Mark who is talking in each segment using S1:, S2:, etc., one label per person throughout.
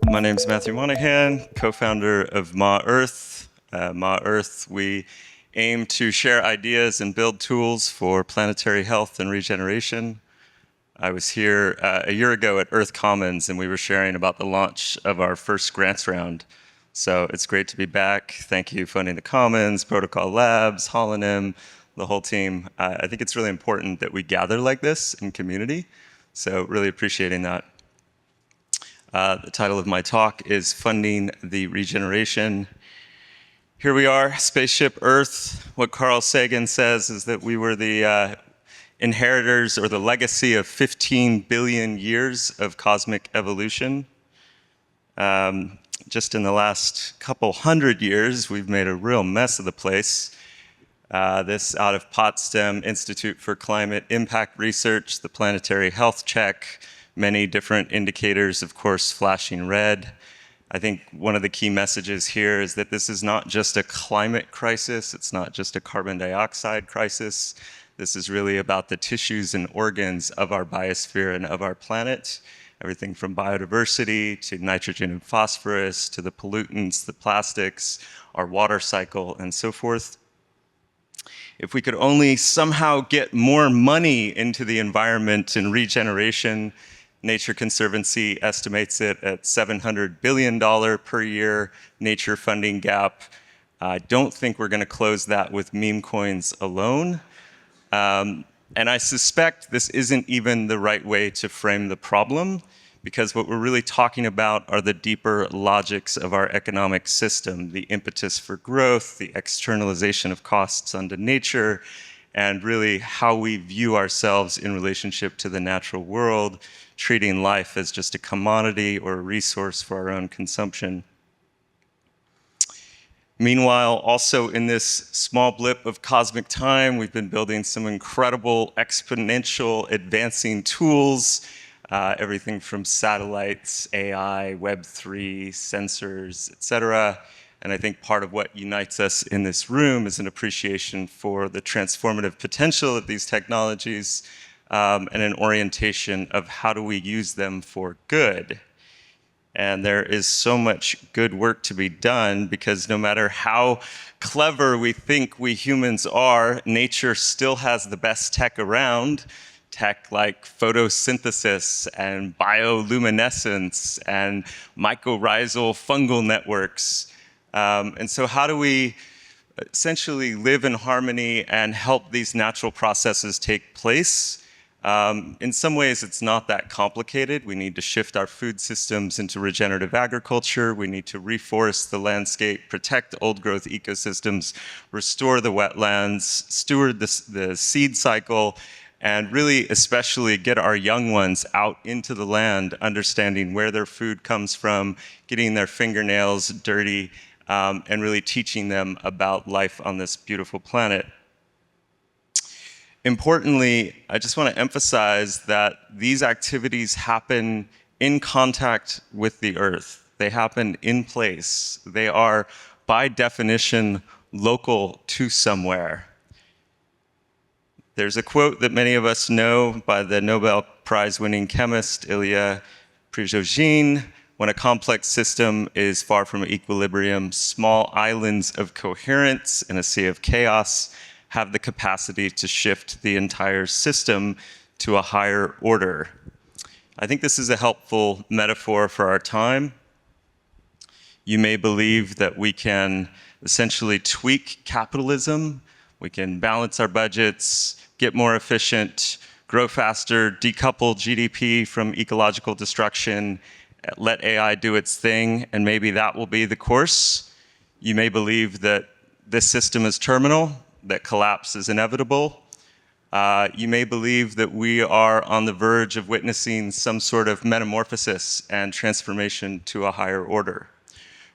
S1: My name is Matthew Monahan, co-founder of Ma Earth. Ma Earth, we aim to share ideas and build tools for planetary health and regeneration. I was here a year ago at Earth Commons, and we were sharing about the launch of our first grants round. So it's great to be back. Thank you, Funding the Commons, Protocol Labs, Holonym, the whole team. I think it's really important that we gather like this in community, so really appreciating that. The title of my talk is Funding the Regeneration. Here we are, Spaceship Earth. What Carl Sagan says is that we were the inheritors or the legacy of 15 billion years of cosmic evolution. Just in the last couple hundred years, we've made a real mess of the place. This out of Potsdam Institute for Climate Impact Research, the Planetary Health Check, many different indicators, of course, flashing red. I think one of the key messages here is that this is not just a climate crisis, it's not just a carbon dioxide crisis. This is really about the tissues and organs of our biosphere and of our planet. Everything from biodiversity to nitrogen and phosphorus to the pollutants, the plastics, our water cycle, and so forth. If we could only somehow get more money into the environment and regeneration, Nature Conservancy estimates it at $700 billion per year nature funding gap. I don't think we're going to close that with meme coins alone. And I suspect this isn't even the right way to frame the problem, because what we're really talking about are the deeper logics of our economic system, the impetus for growth, the externalization of costs onto nature, and really how we view ourselves in relationship to the natural world, treating life as just a commodity or a resource for our own consumption. Meanwhile, also in this small blip of cosmic time, we've been building some incredible exponential advancing tools, everything from satellites, AI, Web3, sensors, etc. And I think part of what unites us in this room is an appreciation for the transformative potential of these technologies, and an orientation of how do we use them for good. And there is so much good work to be done, because no matter how clever we think we humans are, nature still has the best tech around. Tech like photosynthesis and bioluminescence and mycorrhizal fungal networks. And so how do we essentially live in harmony and help these natural processes take place? In some ways, it's not that complicated. We need to shift our food systems into regenerative agriculture. We need to reforest the landscape, protect old growth ecosystems, restore the wetlands, steward the seed cycle, and really especially get our young ones out into the land, understanding where their food comes from, getting their fingernails dirty, and really teaching them about life on this beautiful planet. Importantly, I just want to emphasize that these activities happen in contact with the earth. They happen in place. They are, by definition, local to somewhere. There's a quote that many of us know by the Nobel Prize-winning chemist Ilya Prigogine: when a complex system is far from equilibrium, small islands of coherence in a sea of chaos have the capacity to shift the entire system to a higher order. I think this is a helpful metaphor for our time. You may believe that we can essentially tweak capitalism. We can balance our budgets, get more efficient, grow faster, decouple GDP from ecological destruction, let AI do its thing, and maybe that will be the course. You may believe that this system is terminal, that collapse is inevitable. You may believe that we are on the verge of witnessing some sort of metamorphosis and transformation to a higher order.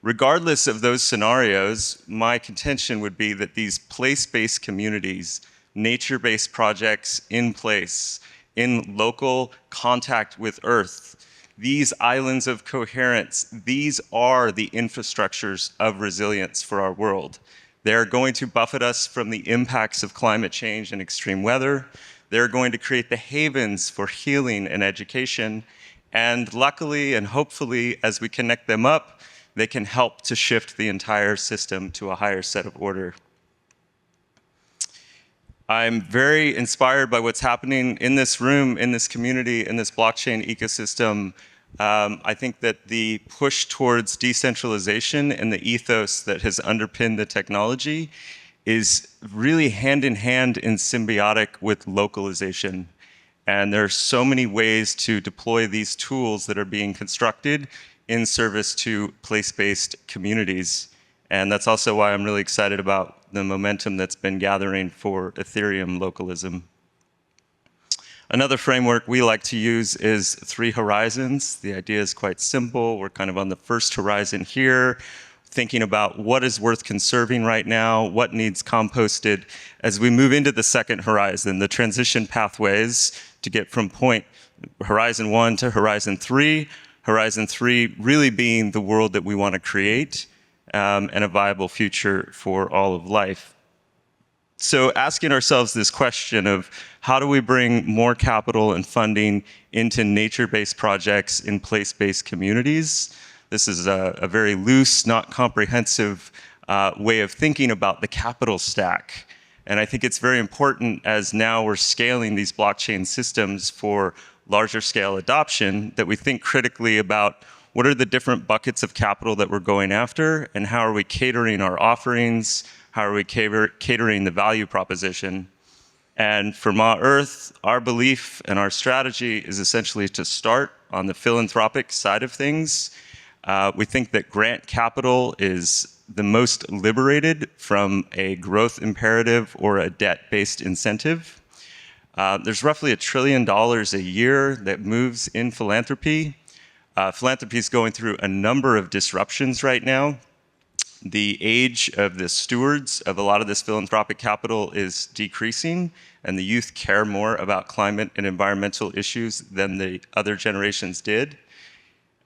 S1: Regardless of those scenarios, my contention would be that these place-based communities, nature-based projects in place, in local contact with Earth, these islands of coherence, these are the infrastructures of resilience for our world. They're going to buffet us from the impacts of climate change and extreme weather. They're going to create the havens for healing and education. And luckily and hopefully, as we connect them up, they can help to shift the entire system to a higher set of order. I'm very inspired by what's happening in this room, in this community, in this blockchain ecosystem. I think that the push towards decentralization and the ethos that has underpinned the technology is really hand in hand and symbiotic with localization. And there are so many ways to deploy these tools that are being constructed in service to place-based communities. And that's also why I'm really excited about the momentum that's been gathering for Ethereum localism. Another framework we like to use is 3 horizons. The idea is quite simple. We're kind of on the first horizon here, thinking about what is worth conserving right now, what needs composted. As we move into the second horizon, the transition pathways to get from point horizon 1 to horizon 3 really being the world that we want to create, and a viable future for all of life. So asking ourselves this question of how do we bring more capital and funding into nature-based projects in place-based communities? This is a very loose, not comprehensive way of thinking about the capital stack. And I think it's very important as now we're scaling these blockchain systems for larger scale adoption that we think critically about what are the different buckets of capital that we're going after, and how are we catering our offerings, how are we catering the value proposition. And for Ma Earth, our belief and our strategy is essentially to start on the philanthropic side of things. We think that grant capital is the most liberated from a growth imperative or a debt-based incentive. There's roughly $1 trillion a year that moves in philanthropy. Philanthropy is going through a number of disruptions right now. The age of the stewards of a lot of this philanthropic capital is decreasing, and the youth care more about climate and environmental issues than the other generations did.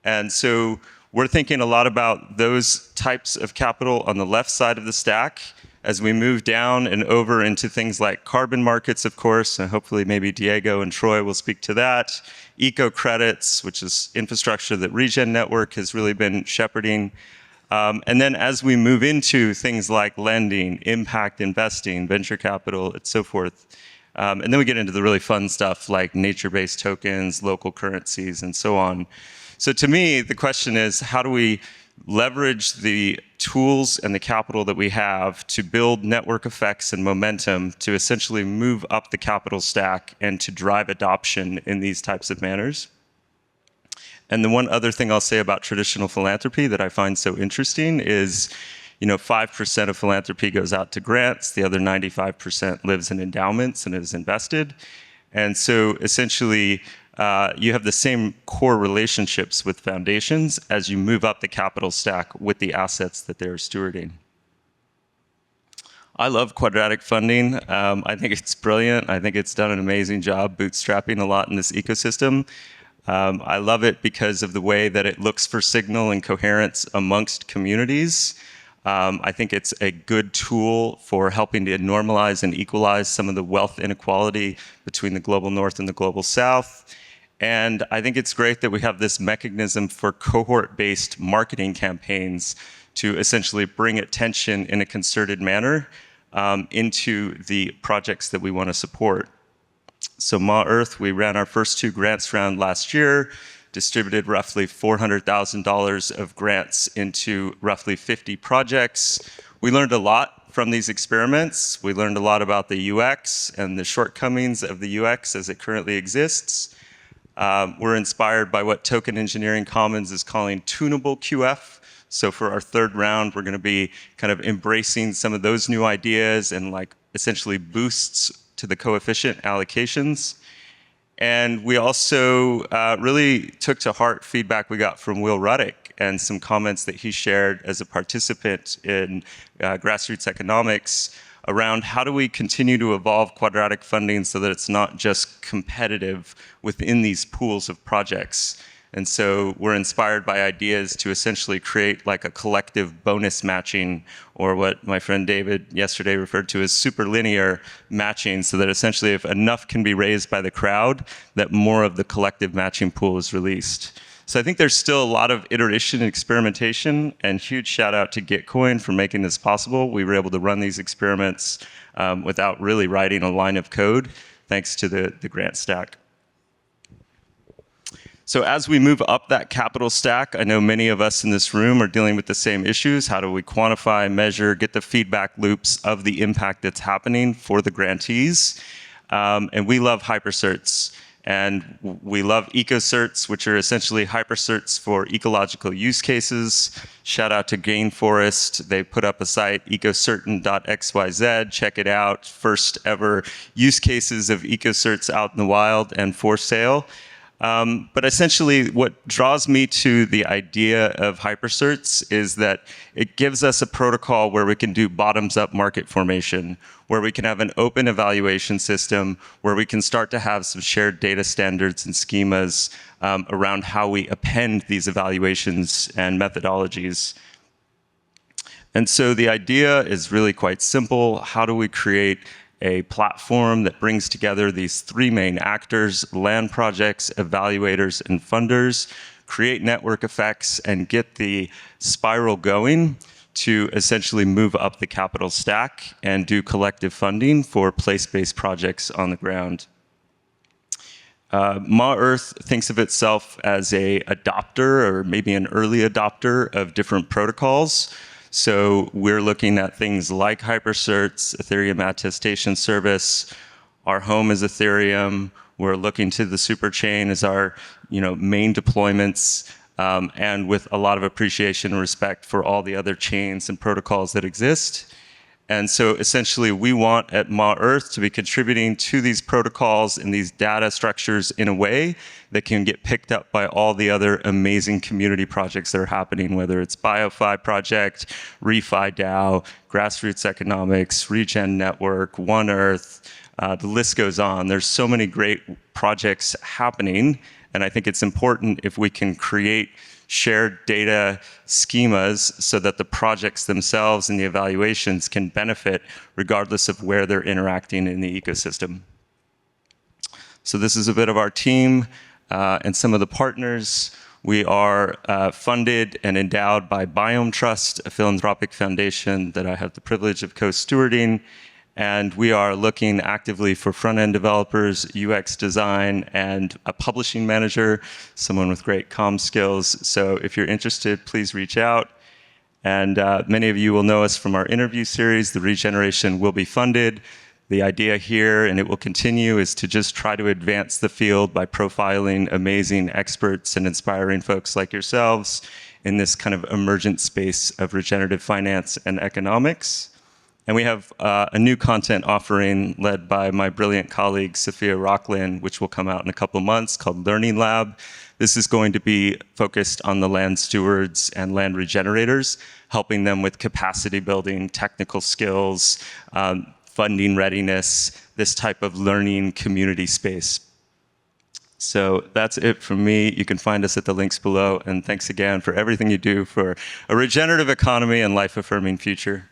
S1: And so we're thinking a lot about those types of capital on the left side of the stack as we move down and over into things like carbon markets, of course, and hopefully maybe Diego and Troy will speak to that. Eco credits, which is infrastructure that Regen Network has really been shepherding. And then as we move into things like lending, impact investing, venture capital, and so forth. And then we get into the really fun stuff like nature-based tokens, local currencies, and so on. So to me, the question is, how do we leverage the tools and the capital that we have to build network effects and momentum to essentially move up the capital stack and to drive adoption in these types of manners? And the one other thing I'll say about traditional philanthropy that I find so interesting is, 5% of philanthropy goes out to grants, the other 95% lives in endowments and is invested. And so essentially, you have the same core relationships with foundations as you move up the capital stack with the assets that they're stewarding. I love quadratic funding. I think it's brilliant. I think it's done an amazing job bootstrapping a lot in this ecosystem. I love it because of the way that it looks for signal and coherence amongst communities. I think it's a good tool for helping to normalize and equalize some of the wealth inequality between the global north and the global south. And I think it's great that we have this mechanism for cohort-based marketing campaigns to essentially bring attention in a concerted manner into the projects that we want to support. So Ma Earth, we ran our first 2 grants round last year, distributed roughly $400,000 of grants into roughly 50 projects. We learned a lot from these experiments. We learned a lot about the UX and the shortcomings of the UX as it currently exists. We're inspired by what Token Engineering Commons is calling tunable QF. So for our 3rd round, we're going to be kind of embracing some of those new ideas and essentially boosts to the coefficient allocations. And we also really took to heart feedback we got from Will Ruddick and some comments that he shared as a participant in grassroots economics around how do we continue to evolve quadratic funding so that it's not just competitive within these pools of projects. And so we're inspired by ideas to essentially create like a collective bonus matching, or what my friend David yesterday referred to as superlinear matching, so that essentially if enough can be raised by the crowd, that more of the collective matching pool is released. So I think there's still a lot of iteration and experimentation, and huge shout out to Gitcoin for making this possible. We were able to run these experiments without really writing a line of code, thanks to the grant stack. So as we move up that capital stack, I know many of us in this room are dealing with the same issues. How do we quantify, measure, get the feedback loops of the impact that's happening for the grantees? And we love hypercerts. And we love ecocerts, which are essentially hypercerts for ecological use cases. Shout out to Gainforest. They put up a site, ecocertain.xyz. Check it out. First ever use cases of ecocerts out in the wild and for sale. But essentially, what draws me to the idea of hypercerts is that it gives us a protocol where we can do bottoms-up market formation, where we can have an open evaluation system, where we can start to have some shared data standards and schemas around how we append these evaluations and methodologies. And so the idea is really quite simple. How do we create a platform that brings together these three main actors: land projects, evaluators, and funders, create network effects, and get the spiral going to essentially move up the capital stack and do collective funding for place-based projects on the ground. Ma-Earth thinks of itself as a adopter, or maybe an early adopter, of different protocols. So we're looking at things like hypercerts, Ethereum attestation service. Our home is Ethereum. We're looking to the superchain as our main deployments, and with a lot of appreciation and respect for all the other chains and protocols that exist. And so essentially, we want at Ma-Earth to be contributing to these protocols and these data structures in a way that can get picked up by all the other amazing community projects that are happening, whether it's BioFi Project, ReFi DAO, Grassroots Economics, Regen Network, One Earth, the list goes on. There's so many great projects happening, and I think it's important if we can create shared data schemas so that the projects themselves and the evaluations can benefit regardless of where they're interacting in the ecosystem. So this is a bit of our team and some of the partners. We are funded and endowed by Biome Trust, a philanthropic foundation that I have the privilege of co-stewarding. And we are looking actively for front-end developers, UX design, and a publishing manager, someone with great comm skills. So if you're interested, please reach out. And many of you will know us from our interview series. The Regeneration will be funded. The idea here, and it will continue, is to just try to advance the field by profiling amazing experts and inspiring folks like yourselves in this kind of emergent space of regenerative finance and economics. And we have a new content offering led by my brilliant colleague, Sophia Rocklin, which will come out in a couple months, called Learning Lab. This is going to be focused on the land stewards and land regenerators, helping them with capacity building, technical skills, funding readiness, this type of learning community space. So that's it from me. You can find us at the links below. And thanks again for everything you do for a regenerative economy and life-affirming future.